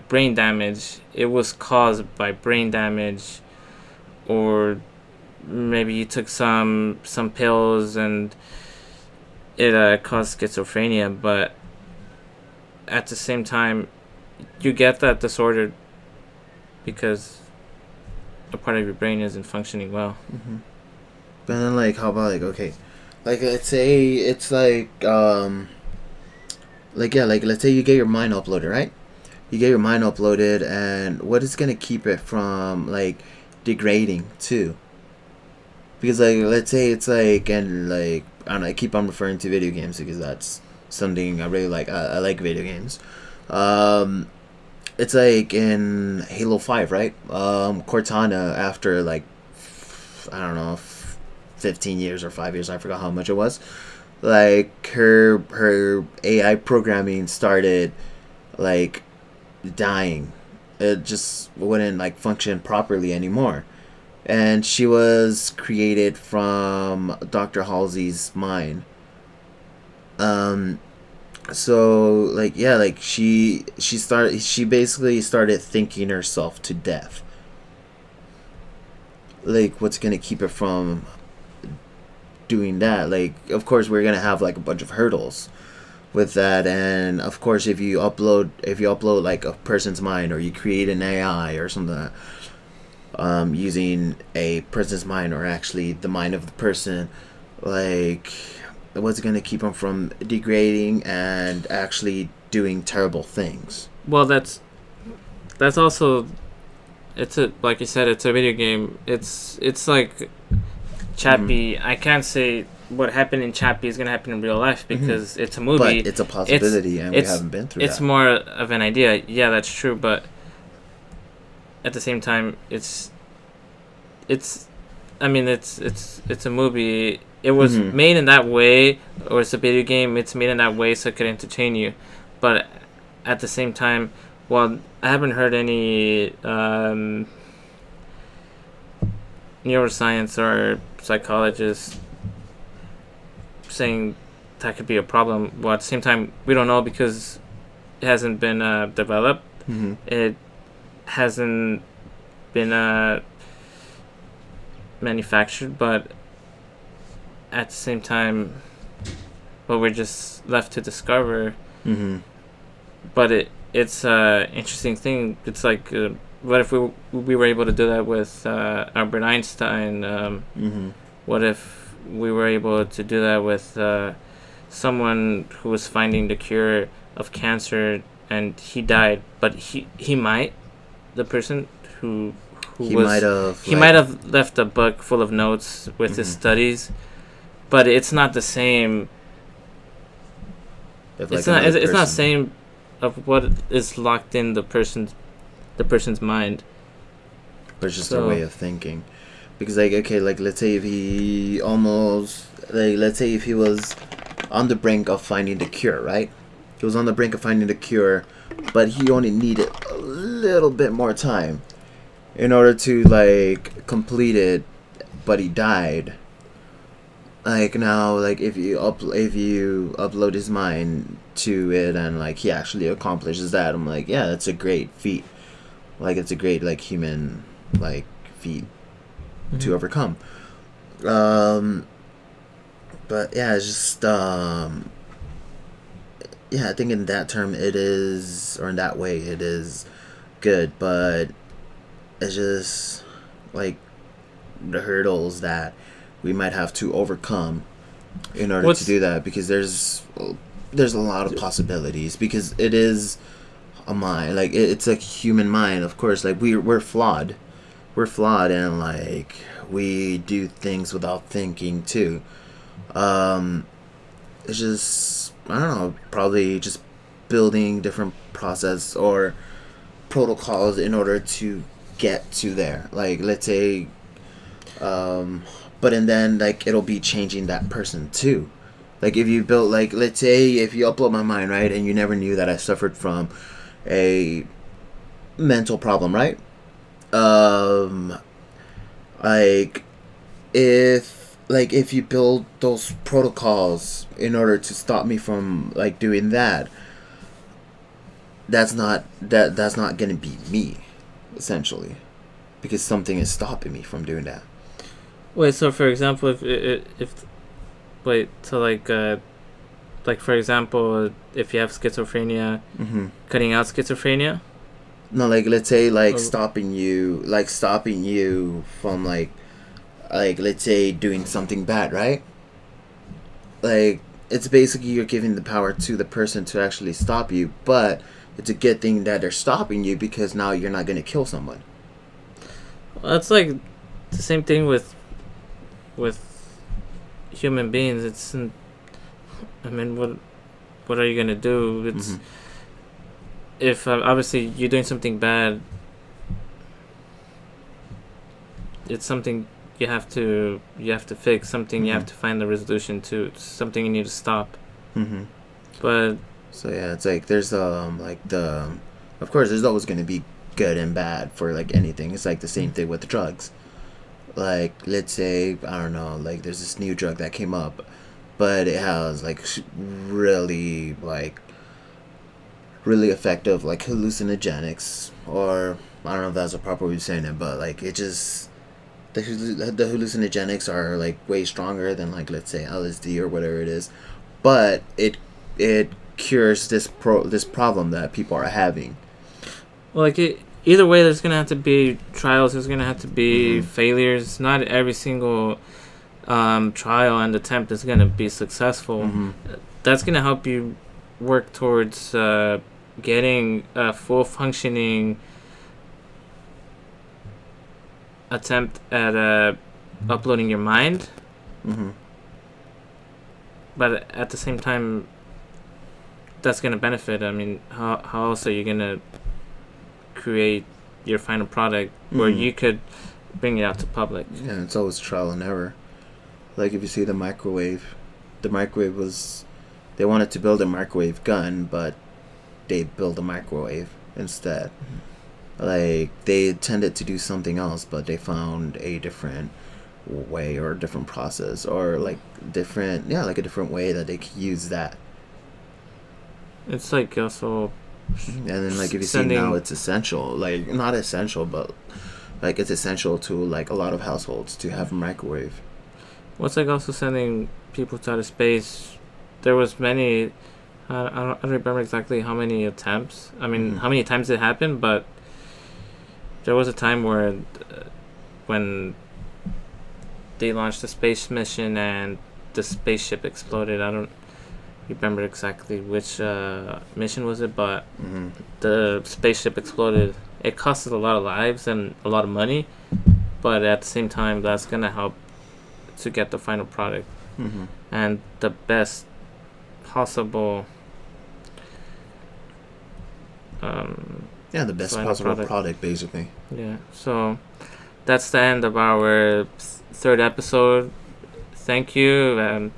brain damage. It was caused by brain damage, or maybe you took some pills and it caused schizophrenia. But at the same time, you get that disorder because a part of your brain isn't functioning well. But then, like, how about like, okay, like let's say it's like like yeah, like let's say you get your mind uploaded, right? You get your mind uploaded, and what is gonna keep it from like degrading too? Because like let's say it's like, and like I don't know, I keep on referring to video games because that's something I really like. I like video games. Um, it's like in Halo 5, right? Cortana, after like I don't know, 15 years or 5 years, I forgot how much it was. Like her AI programming started like dying. It just wouldn't like function properly anymore. And she was created from Dr. Halsey's mind. Um, so like yeah, like she basically started thinking herself to death. Like what's gonna keep her from doing that? Like of course we're gonna have like a bunch of hurdles with that, and of course if you upload like a person's mind, or you create an AI or something, using a person's mind, or actually the mind of the person, like what's gonna keep them from degrading and actually doing terrible things? Well, that's also, it's a, like you said, it's a video game. It's like Chappie. Mm-hmm. I can't say what happened in Chappie is gonna happen in real life because it's a movie. But it's a possibility, and we haven't been through it's that. more of an idea. Yeah, that's true. But at the same time, it's I mean, it's a movie. It was Mm-hmm. made in that way, or it's a video game. It's made in that way so it could entertain you, but at the same time, well, I haven't heard any neuroscience or psychologists saying that could be a problem. Well, at the same time, we don't know because it hasn't been developed. Mm-hmm. It hasn't been manufactured, but at the same time, well, we're just left to discover. Mm-hmm. But it's a interesting thing. It's like, what if we were able to do that with Albert Einstein? Mm-hmm. What if we were able to do that with someone who was finding the cure of cancer and he died, but he might, the person who He was might have. he might have left a book full of notes with his Mm-hmm. studies, but it's not the same. If, It's like, not. another It's not person. same of what is locked in the person's mind. But it's just So their way of thinking. Because like okay, like let's say if he almost like let's say if he was on the brink of finding the cure, right? He was on the brink of finding the cure, but he only needed a little bit more time in order to like complete it, but he died. Like now, like if you upload his mind to it and like he actually accomplishes that, I'm like, yeah, that's a great feat. Like it's a great like human like feat to overcome. Um, but yeah, it's just yeah, I think in that term it is, or in that way it is good, but it's just like the hurdles that we might have to overcome in order to do that, because there's a lot of possibilities, because it is a mind, like it's a human mind, of course, like we're flawed, and like we do things without thinking too. um it's just I don't know, probably just building different process or protocols in order to get to there, like let's say but and then like it'll be changing that person too. Like if you build, like let's say if you upload my mind, right, and you never knew that I suffered from a mental problem, right? um like if you build those protocols in order to stop me from like doing that, that's not gonna be me, essentially, because something is stopping me from doing that. wait. So for example, if wait. So like for example, if you have schizophrenia, Mm-hmm. cutting out schizophrenia. No, like let's say Oh, stopping you from like let's say doing something bad, right? Like it's basically you're giving the power to the person to actually stop you, but it's a good thing that they're stopping you because now you're not going to kill someone. Well, it's like the same thing with human beings. It's, I mean, what are you gonna do? It's if obviously you're doing something bad, it's something you have to fix. Something you have to find the resolution to. It's something you need to stop. But so yeah, it's like there's of course there's always going to be good and bad for like anything. It's like the same thing with drugs. Like, let's say, I don't know, like there's this new drug that came up, but it has like really really effective like hallucinogenics, or I don't know if that's a proper way of saying it, but like it just the hallucinogenics are like way stronger than like, let's say, LSD or whatever it is, but it cures this problem that people are having. well, like either way, there's gonna have to be trials. There's gonna have to be failures. Not every single trial and attempt is gonna be successful. That's gonna help you work towards getting a full functioning attempt at uploading your mind. But at the same time, that's gonna benefit. I mean, how else are you gonna create your final product where you could bring it out to public? Yeah, it's always trial and error. Like if you see the microwave was, they wanted to build a microwave gun, but they built a microwave instead. Like they intended to do something else, but they found a different way or a different process or like a different way that they could use that. It's like also, and then like if you see now, it's essential, like not essential, but like it's essential to like a lot of households to have a microwave. What's like also sending people to outer space. There was many. I don't remember exactly how many attempts. I mean, how many times it happened, but there was a time where when they launched the space mission and the spaceship exploded. I don't remember exactly which mission was it, but the spaceship exploded. It costed a lot of lives and a lot of money, but at the same time, that's gonna help to get the final product and the best possible. The best possible product, basically. Yeah. So that's the end of our third episode. Thank you, and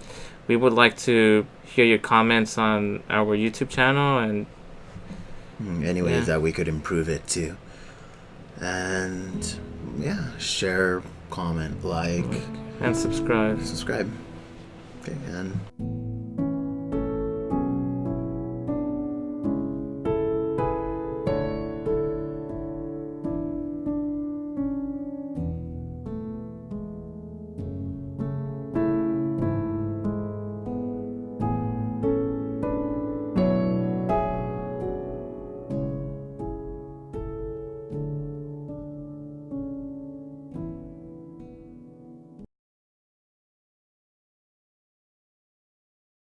we would like to hear your comments on our YouTube channel and any ways that we could improve it too. And share, comment, like, and subscribe. Okay, and